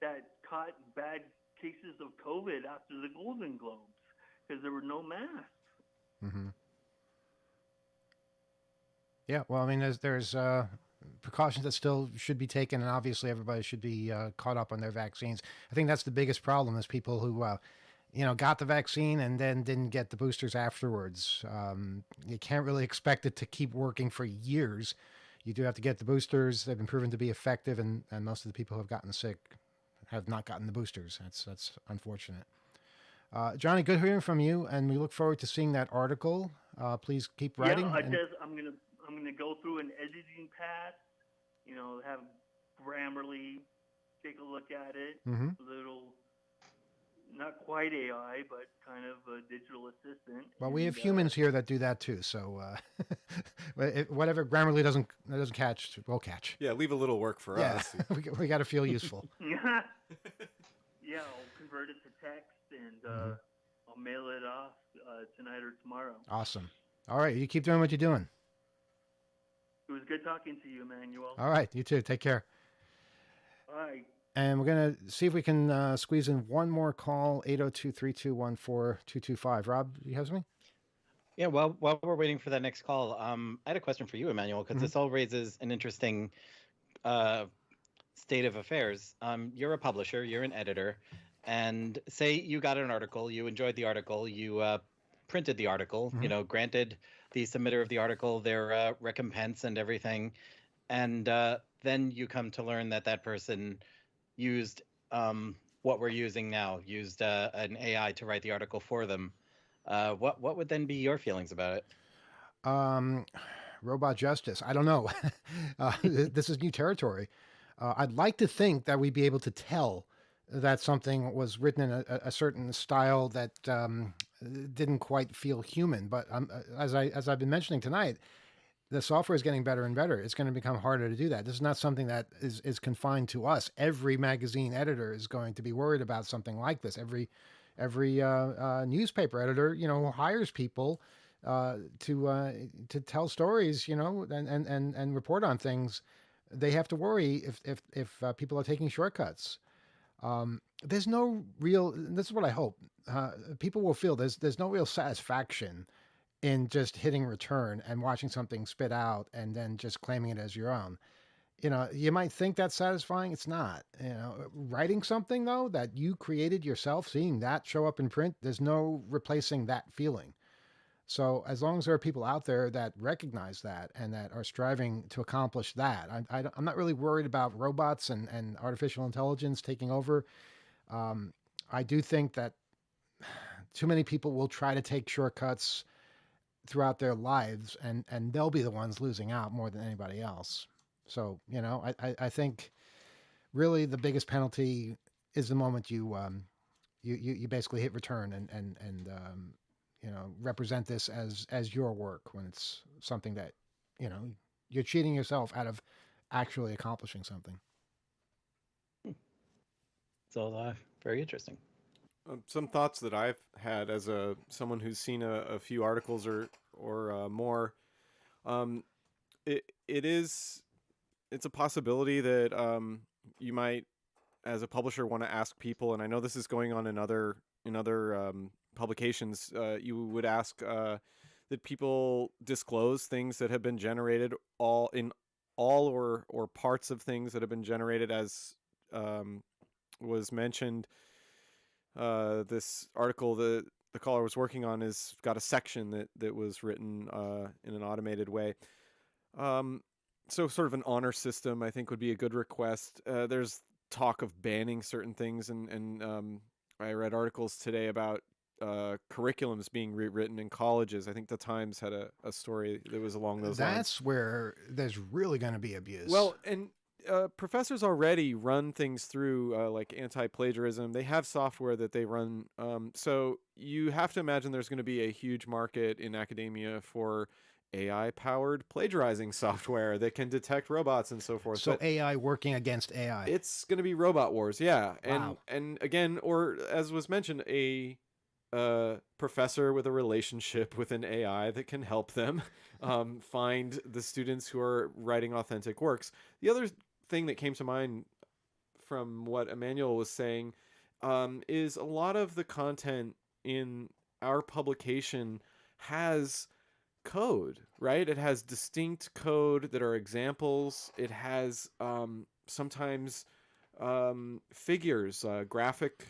that caught bad cases of COVID after the Golden Globes because there were no masks. Mm-hmm. Yeah, well, I mean, there's precautions that still should be taken, and obviously everybody should be caught up on their vaccines. I think that's the biggest problem, is people who got the vaccine and then didn't get the boosters afterwards. You can't really expect it to keep working for years. You do have to get the boosters. They've been proven to be effective, and most of the people who have gotten sick have not gotten the boosters. That's unfortunate. Johnny, good hearing from you, and we look forward to seeing that article. Please keep writing. Yeah, I'm gonna go through an editing pass. Have Grammarly take a look at it. Mm-hmm. Little not quite AI, but kind of a digital assistant. Well, we have and, humans here that do that too. So whatever Grammarly doesn't catch, we'll catch. Yeah, leave a little work for Yeah, us. we got to feel useful. yeah, I'll convert it to text and I'll mail it off tonight or tomorrow. Awesome. All right, you keep doing what you're doing. It was good talking to you, Emmanuel. All right, you too. Take care. Bye. And we're going to see if we can squeeze in one more call, 802-321-4225. Rob, you have something? Yeah, well, while we're waiting for that next call, I had a question for you, Emmanuel, because this all raises an interesting state of affairs. You're a publisher, you're an editor, and say you got an article, you enjoyed the article, you printed the article, granted the submitter of the article their recompense and everything, and then you come to learn that that person used what we're using now, used an AI to write the article for them. What would then be your feelings about it? Robot justice. I don't know. This is new territory. I'd like to think that we'd be able to tell that something was written in a certain style that didn't quite feel human. But as I've been mentioning tonight, the software is getting better and better. It's going to become harder to do that. This is not something that is confined to us. Every magazine editor is going to be worried about something like this. Every newspaper editor, hires people to tell stories, and report on things. They have to worry if people are taking shortcuts. There's no real. This is what I hope people will feel. There's no real satisfaction in just hitting return and watching something spit out and then just claiming it as your own. You might think that's satisfying. It's not. Writing something though that you created yourself, seeing that show up in print, there's no replacing that feeling. So as long as there are people out there that recognize that and that are striving to accomplish that, I'm not really worried about robots and artificial intelligence taking over. I do think that too many people will try to take shortcuts throughout their lives, and they'll be the ones losing out more than anybody else. So, I think really the biggest penalty is the moment you basically hit return and represent this as your work, when it's something that, you're cheating yourself out of actually accomplishing something. So very interesting. Some thoughts that I've had as someone who's seen a few articles or more. It's a possibility that you might, as a publisher, want to ask people, and I know this is going on in other publications. You would ask that people disclose things that have been generated, all or parts of things that have been generated, as was mentioned. This article that the caller was working on has got a section that was written in an automated way. So sort of an honor system, I think, would be a good request. There's talk of banning certain things, and I read articles today about curriculums being rewritten in colleges. I think the Times had a story that was along those lines. That's where there's really going to be abuse. Well, and professors already run things through like anti-plagiarism. They have software that they run. So you have to imagine there's going to be a huge market in academia for AI-powered plagiarizing software that can detect robots and so forth. So But AI working against AI. it's going to be robot wars, yeah. Wow. And again, or as was mentioned, a professor with a relationship with an AI that can help them find the students who are writing authentic works. The other thing that came to mind from what Emmanuel was saying is a lot of the content in our publication has code, right? It has distinct code that are examples. It has sometimes figures, graphic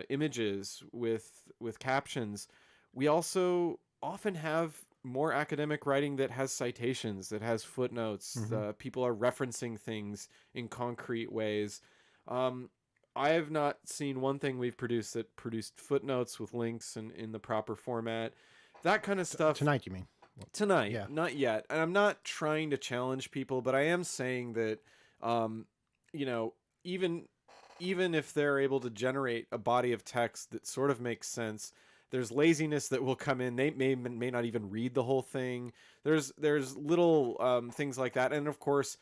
images with captions. We also often have more academic writing that has citations, that has footnotes. People are referencing things in concrete ways. I have not seen one thing we've produced that produced footnotes with links and in the proper format. That kind of stuff. Tonight, you mean? Tonight, Yeah. not yet. And I'm not trying to challenge people, but I am saying that, even even if they're able to generate a body of text that sort of makes sense, there's laziness that will come in. They may not even read the whole thing. There's little things like that, and of course,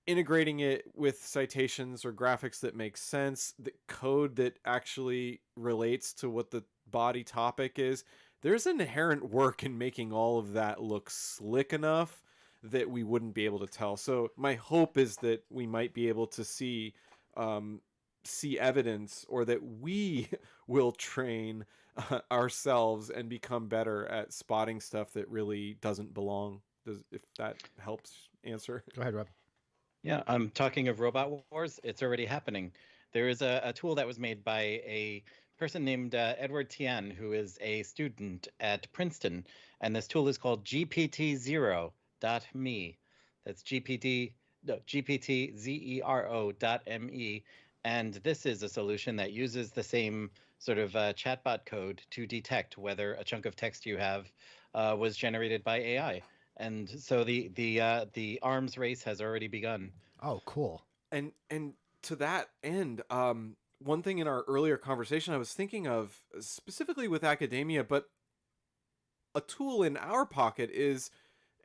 integrating it with citations or graphics that make sense, the code that actually relates to what the body topic is. There's inherent work in making all of that look slick enough that we wouldn't be able to tell. So my hope is that we might be able to see evidence, or that we will train ourselves and become better at spotting stuff that really doesn't belong. If that helps answer. Go ahead, Rob. Yeah, I'm talking of Robot Wars. It's already happening. There is a tool that was made by a person named Edward Tian, who is a student at Princeton, and this tool is called GPT-Zero.me. That's GPT-Zero.me, and this is a solution that uses the same sort of chatbot code to detect whether a chunk of text you have was generated by AI. And so the arms race has already begun. Oh, cool. And to that end, one thing in our earlier conversation I was thinking of specifically with academia, but a tool in our pocket is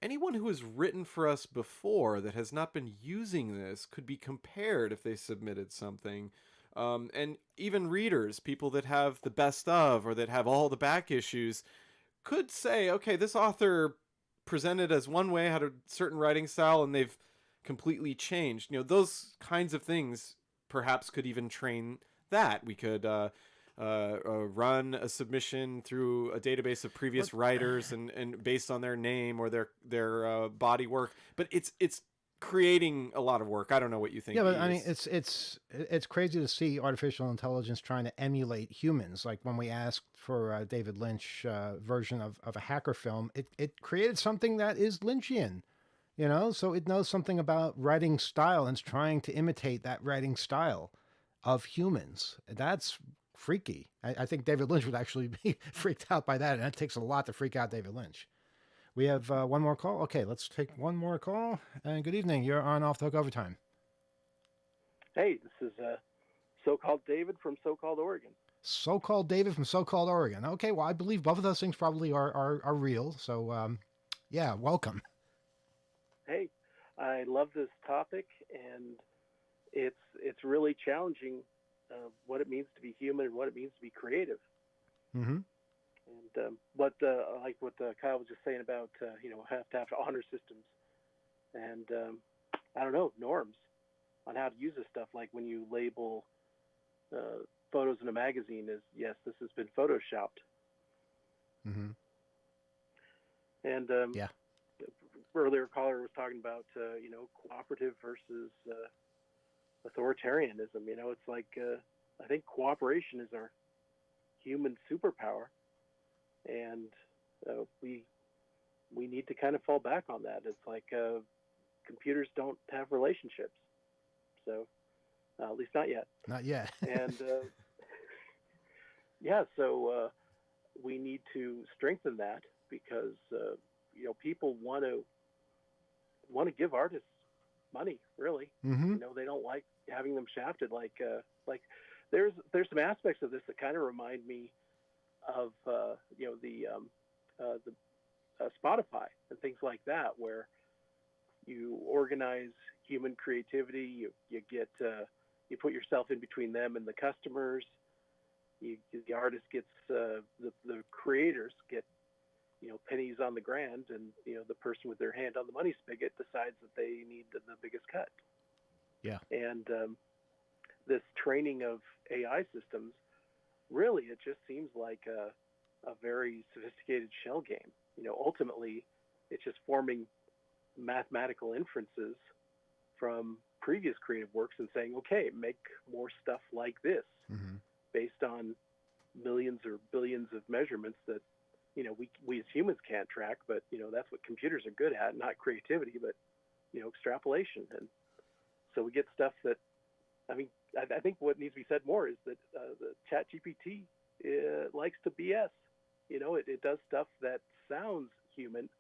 anyone who has written for us before that has not been using this could be compared if they submitted something. And even readers, people that have the best of or that have all the back issues, could say, okay, this author presented as one way, had a certain writing style, and they've completely changed. Those kinds of things perhaps could even train that. We could run a submission through a database of previous writers and based on their name or their body work. But it's creating a lot of work. I don't know what you think. Yeah, but I mean, it's crazy to see artificial intelligence trying to emulate humans. Like when we asked for a David Lynch version of a hacker film, it created something that is Lynchian, so it knows something about writing style and it's trying to imitate that writing style of humans. That's freaky. I think David Lynch would actually be freaked out by that, and it takes a lot to freak out David Lynch. We have one more call. Okay, let's take one more call. And good evening. You're on Off the Hook Overtime. Hey, this is so-called David from so-called Oregon. So-called David from so-called Oregon. Okay, well, I believe both of those things probably are real. So, yeah, welcome. Hey, I love this topic, and it's really challenging what it means to be human and what it means to be creative. Mm-hmm. And like what Kyle was just saying about have to have honor systems, and I don't know, norms on how to use this stuff. Like when you label photos in a magazine as, yes, this has been photoshopped. Mm-hmm. And yeah, earlier caller was talking about cooperative versus authoritarianism. It's like I think cooperation is our human superpower, and we need to kind of fall back on that. It's like computers don't have relationships, so at least not yet. Not yet. And yeah, so we need to strengthen that, because people want to give artists money, really. Mm-hmm. They don't like having them shafted. Like there's some aspects of this that kind of remind me of the Spotify and things like that, where you organize human creativity, you get you put yourself in between them and the customers. The artist gets the creators get pennies on the grand, and the person with their hand on the money spigot decides that they need the biggest cut. Yeah. And this training of AI systems, really, it just seems like a very sophisticated shell game. Ultimately, it's just forming mathematical inferences from previous creative works and saying, okay, make more stuff like this, Mm-hmm. based on millions or billions of measurements that we as humans can't track. But that's what computers are good at, not creativity, but extrapolation. And so we get stuff that, I think what needs to be said more is that the ChatGPT likes to BS. It does stuff that sounds human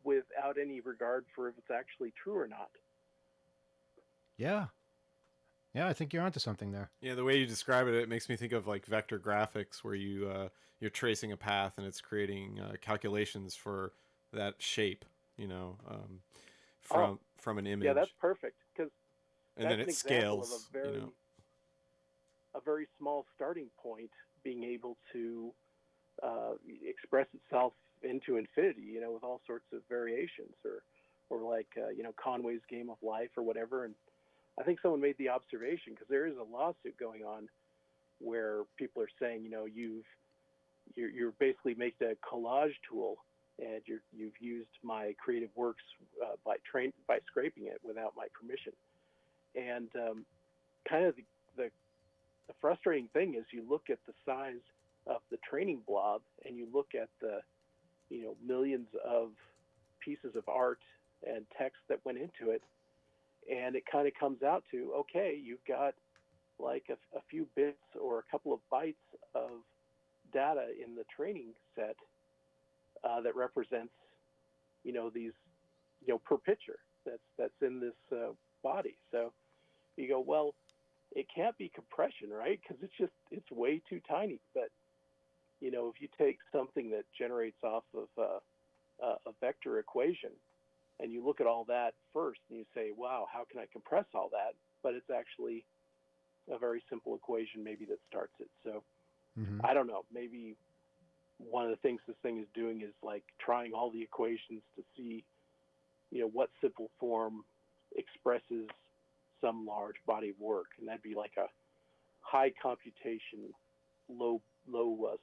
without any regard for if it's actually true or not. Yeah. Yeah, I think you're onto something there. Yeah, the way you describe it, it makes me think of like vector graphics, where you're tracing a path and it's creating calculations for that shape, you know, from an image. Yeah, that's perfect, because and that's then an it example scales. of a very small starting point being able to express itself into infinity, you know, with all sorts of variations, or like you know, Conway's Game of Life or whatever. And I think someone made the observation, because there is a lawsuit going on where people are saying, you know, you're basically making a collage tool, and you've used my creative works by scraping it without my permission. And kind of the frustrating thing is, you look at the size of the training blob, and you look at the, you know, millions of pieces of art and text that went into it, and it kind of comes out to, okay, you've got like a few bits or a couple of bytes of data in the training set that represents, you know, these, you know, per picture that's in this body. So you go, well, it can't be compression, right? Because it's way too tiny. But you know, if you take something that generates off of a vector equation, and you look at all that first, and you say, wow, how can I compress all that? But it's actually a very simple equation maybe that starts it. So I don't know, maybe one of the things this thing is doing is like trying all the equations to see, you know, what simple form expresses some large body of work. And that'd be like a high computation, low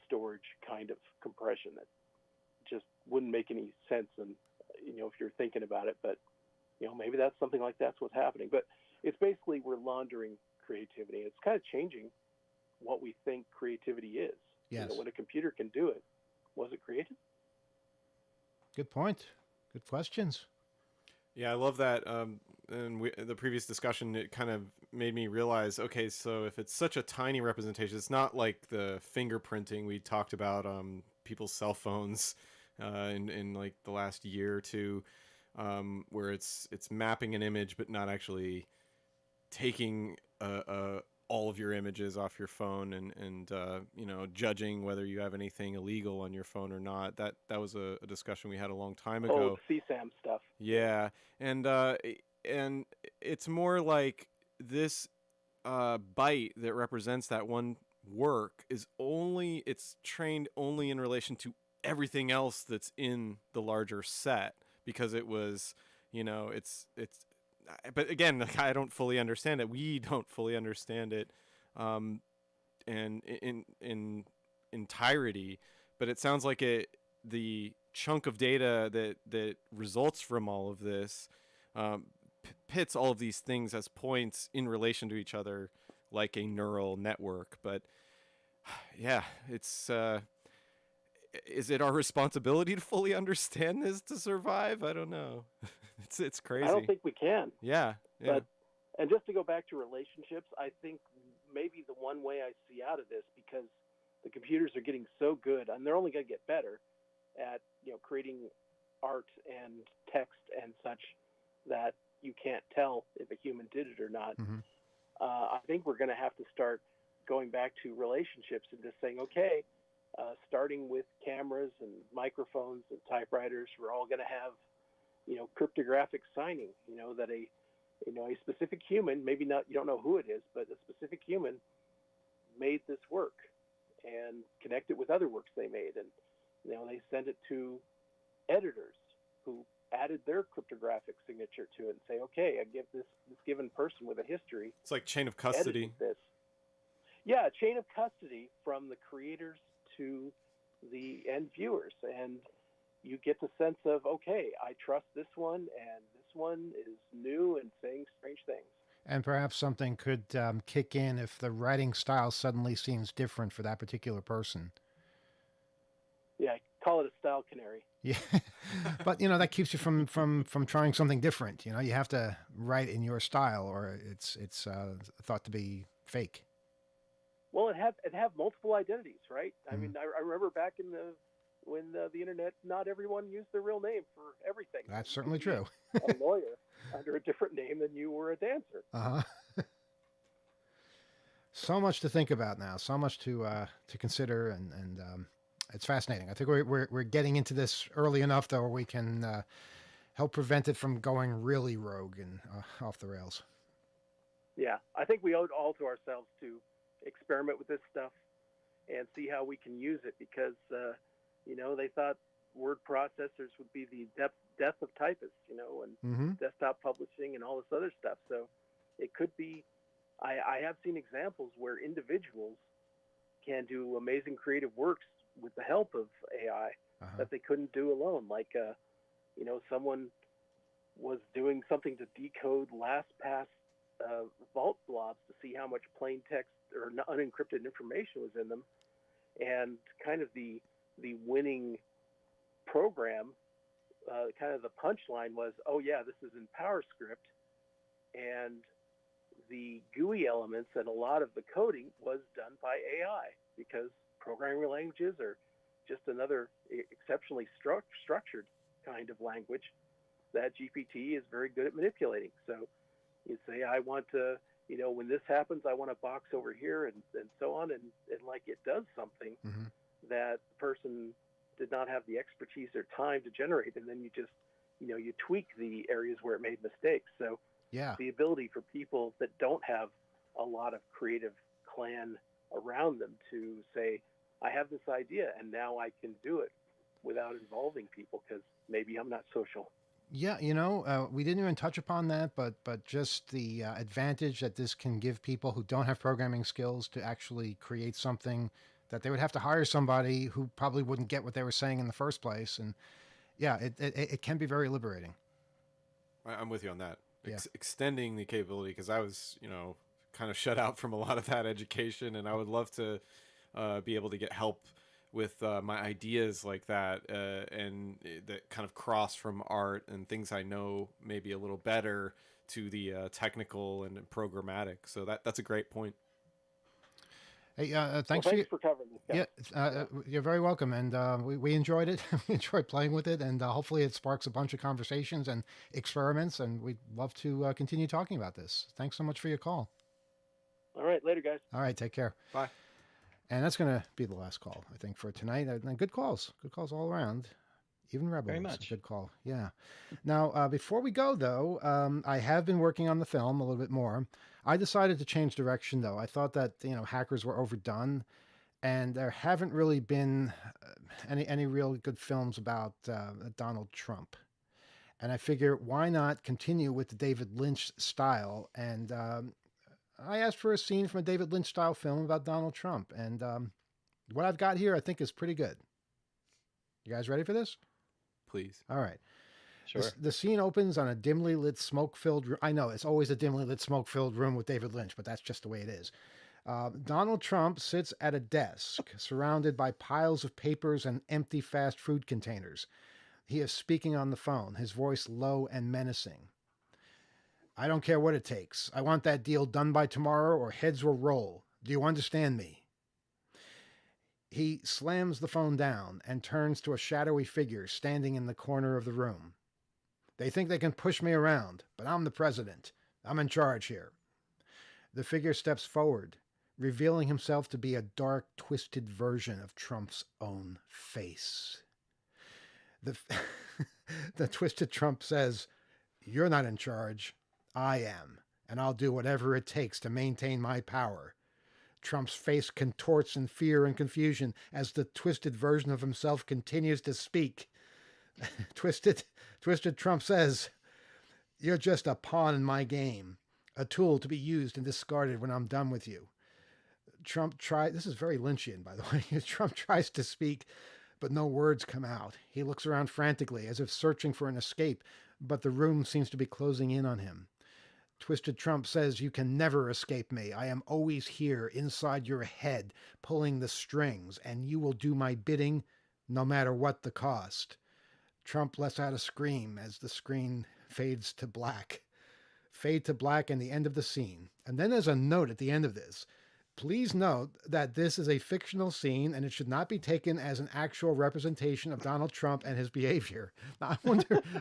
storage kind of compression that just wouldn't make any sense. And, you know, if you're thinking about it, but, you know, maybe that's something like that's what's happening. But it's basically, we're laundering creativity. It's kind of changing what we think creativity is. Yes. You know, when a computer can do it, was it creative? Good point. Good questions. Yeah, I love that. And the previous discussion, it kind of made me realize, okay, so if it's such a tiny representation, it's not like the fingerprinting we talked about people's cell phones in like the last year or two, where it's mapping an image but not actually taking all of your images off your phone and you know, judging whether you have anything illegal on your phone or not. That was a discussion we had a long time ago. Oh, CSAM stuff. Yeah, and it's more like this byte that represents that one work it's trained only in relation to everything else that's in the larger set, because it was, you know, it's but again, like, I don't fully understand it. We don't fully understand it, and in entirety. But it sounds like the chunk of data that results from all of this pits all of these things as points in relation to each other, like a neural network. But yeah, it's is it our responsibility to fully understand this to survive? I don't know. It's crazy. I don't think we can. Yeah. But, and just to go back to relationships, I think maybe the one way I see out of this, because the computers are getting so good, and they're only going to get better at, you know, creating art and text and such, that you can't tell if a human did it or not. I think we're going to have to start going back to relationships and just saying, okay, starting with cameras and microphones and typewriters, we're all going to have, you know, cryptographic signing, you know, that a specific human, maybe not, you don't know who it is, but a specific human made this work and connect it with other works they made. And, you know, they send it to editors who added their cryptographic signature to it and say, okay, I give this given person with a history. It's like chain of custody. This. Yeah, chain of custody from the creators to the end viewers. And you get the sense of, okay, I trust this one, and this one is new and saying strange things. And perhaps something could kick in if the writing style suddenly seems different for that particular person. Yeah, call it a style canary. Yeah, but you know, that keeps you from trying something different. You know, you have to write in your style, or it's thought to be fake. Well, it have multiple identities, right? I mean, I remember back in when the internet, not everyone used their real name for everything. That's certainly true. A lawyer under a different name than you were a dancer. So much to think about now. So much to consider, and it's fascinating. I think we're getting into this early enough though, where we can help prevent it from going really rogue and off the rails. Yeah, I think we owe it all to ourselves to experiment with this stuff and see how we can use it because, they thought word processors would be the death of typists, and desktop publishing and all this other stuff. So it could be, I have seen examples where individuals can do amazing creative works with the help of AI that they couldn't do alone. Like, someone was doing something to decode LastPass vault blobs to see how much plain text or unencrypted information was in them, and kind of the winning program, kind of the punchline was, oh yeah, this is in PowerScript, and the GUI elements and a lot of the coding was done by AI because programming languages are just another exceptionally structured kind of language that GPT is very good at manipulating. So you say, I want to, when this happens, I want a box over here and so on. And like it does something that the person did not have the expertise or time to generate. And then you just, you tweak the areas where it made mistakes. So Yeah. the ability for people that don't have a lot of creative clan around them to say, I have this idea and now I can do it without involving people because maybe I'm not social. Yeah, we didn't even touch upon that, but just the advantage that this can give people who don't have programming skills to actually create something that they would have to hire somebody who probably wouldn't get what they were saying in the first place. And yeah, it can be very liberating. I'm with you on that. Yeah. Extending the capability, because I was, kind of shut out from a lot of that education, and I would love to be able to get help with my ideas like that, and that kind of cross from art and things I know maybe a little better to the technical and programmatic. So that's a great point. Hey, Thanks for covering this. Yeah, you're very welcome. And we enjoyed it. We enjoyed playing with it. And hopefully it sparks a bunch of conversations and experiments. And we'd love to continue talking about this. Thanks so much for your call. All right. Later, guys. All right. Take care. Bye. And that's going to be the last call, I think, for tonight. And good calls. Good calls all around. Even Rebels. Very much. Good call. Yeah. Now, before we go, though, I have been working on the film a little bit more. I decided to change direction, though. I thought that, hackers were overdone. And there haven't really been any real good films about Donald Trump. And I figure, why not continue with the David Lynch style? And I asked for a scene from a David Lynch style film about Donald Trump. And what I've got here, I think, is pretty good. You guys ready for this? Please. All right. Sure. The scene opens on a dimly lit, smoke-filled room. I know, it's always a dimly lit, smoke-filled room with David Lynch, but that's just the way it is. Donald Trump sits at a desk surrounded by piles of papers and empty fast food containers. He is speaking on the phone, his voice low and menacing. I don't care what it takes. I want that deal done by tomorrow or heads will roll. Do you understand me? He slams the phone down and turns to a shadowy figure standing in the corner of the room. They think they can push me around, but I'm the president. I'm in charge here. The figure steps forward, revealing himself to be a dark, twisted version of Trump's own face. The twisted Trump says, "You're not in charge. I am, and I'll do whatever it takes to maintain my power." Trump's face contorts in fear and confusion as the twisted version of himself continues to speak. Twisted Trump says, "You're just a pawn in my game, a tool to be used and discarded when I'm done with you." This is very Lynchian, by the way. Trump tries to speak, but no words come out. He looks around frantically as if searching for an escape, but the room seems to be closing in on him. Twisted Trump says, "You can never escape me. I am always here inside your head, pulling the strings, and you will do my bidding no matter what the cost." Trump lets out a scream as the screen fades to black. Fade to black and the end of the scene. And then there's a note at the end of this. Please note that this is a fictional scene and it should not be taken as an actual representation of Donald Trump and his behavior. Now,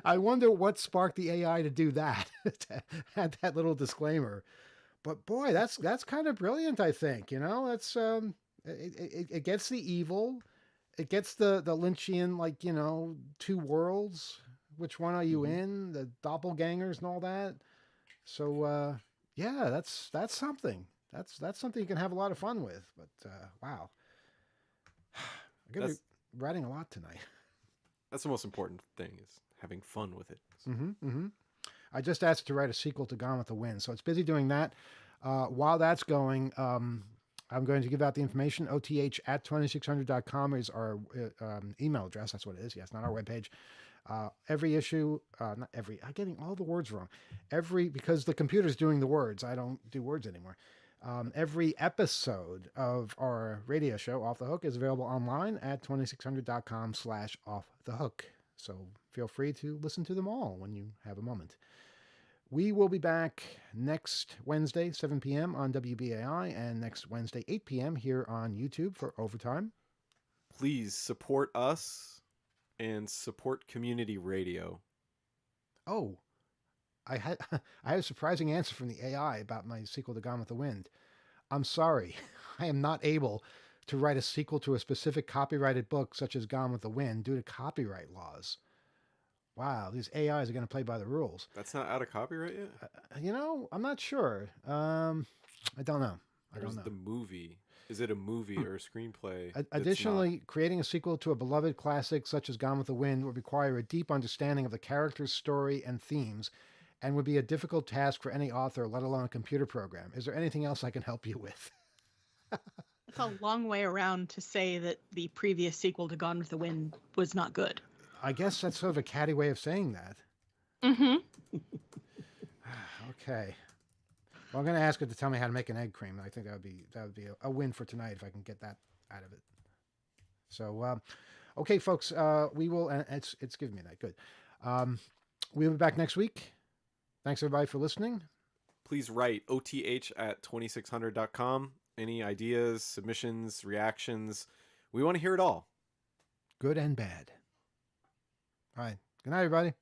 I wonder what sparked the AI to do that, to add that little disclaimer. But boy, that's kind of brilliant. I think it's it gets the evil, it gets the Lynchian, like two worlds. Which one are you in? The doppelgangers and all that. So yeah, that's something. That's something you can have a lot of fun with. But wow, I'm gonna be That's writing a lot tonight. that's the most important thing is having fun with it. I just asked to write a sequel to Gone with the Wind, so it's busy doing that. While that's going, I'm going to give out the information. OTH@2600.com is our email address. That's what it is. Yes, not our webpage. Every issue, not every, I'm getting all the words wrong. Because the computer's doing the words, I don't do words anymore. Every episode of our radio show, Off the Hook, is available online at 2600.com/offthehook. So feel free to listen to them all when you have a moment. We will be back next Wednesday, 7 p.m. on WBAI, and next Wednesday, 8 p.m. here on YouTube for Overtime. Please support us and support community radio. Oh, I had a surprising answer from the AI about my sequel to Gone with the Wind. I'm sorry, I am not able to write a sequel to a specific copyrighted book such as Gone with the Wind due to copyright laws. Wow, these AIs are going to play by the rules. That's not out of copyright yet? I'm not sure. I don't know. Where's the movie? Is it a movie or a screenplay? Additionally, creating a sequel to a beloved classic such as Gone with the Wind would require a deep understanding of the character's story and themes, and would be a difficult task for any author, let alone a computer program. Is there anything else I can help you with? It's a long way around to say that the previous sequel to Gone with the Wind was not good. I guess that's sort of a catty way of saying that. Mm-hmm. Okay. Well, I'm going to ask her to tell me how to make an egg cream. I think that would be a win for tonight if I can get that out of it. So, okay, folks, we will. It's giving me that good. We'll be back next week. Thanks everybody for listening. Please write OTH@2600.com. Any ideas, submissions, reactions? We want to hear it all. Good and bad. All right. Good night, everybody.